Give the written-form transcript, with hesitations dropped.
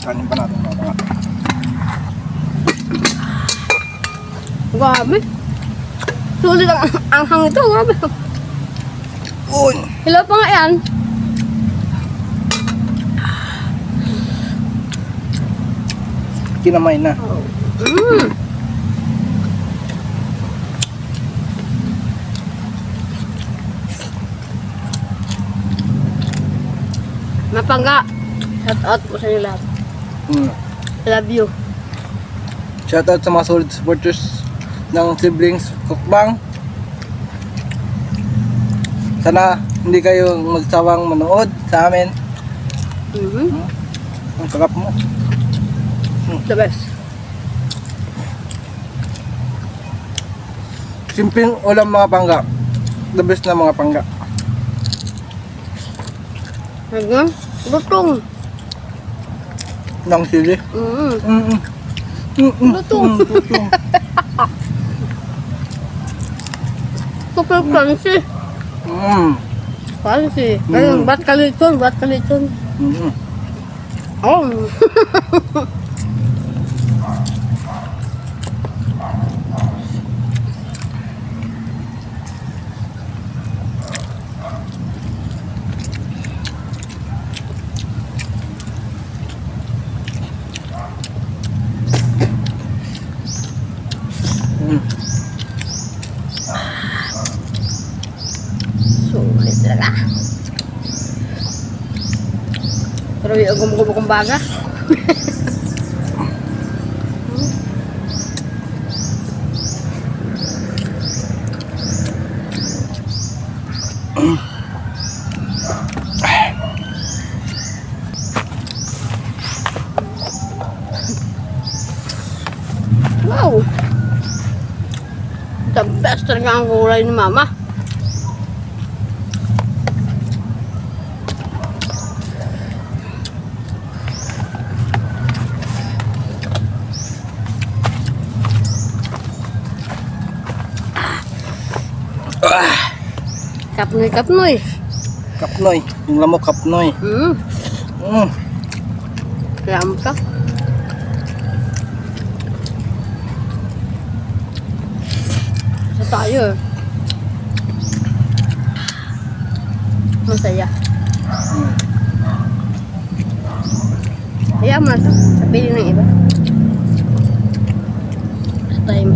Kanin pa natin mga panga. Grabe. Sulit ang anghang ito. Grabe. Uy! Hello pa nga yan. Kinamay na. Mm. Mapangga. Shout out po sa inyo lahat. I love you. Shoutout sa mga solid supporters ng Siblings Cookbang. Sana hindi kayo magsawang manood sa amin. Ang sarap mo. The best. Simpleng ulam mga pangga. The best na mga pangga. Hanggang lutong. Ng sili. Lutong. Super fancy. Fancy. Ayun, bat kaliton, bat kaliton. Oh. Sulit talaga. Pero yung gumugubo kong baga. Wow! The best talaga ang kulay ni Mama. Kapnoy, kapnoy. Kapnoy. Yung lamok kapnoy. Lamok ka. Sa tayo. Masaya. Kaya mo na ito. Sabihin ng iba. Sa tayo.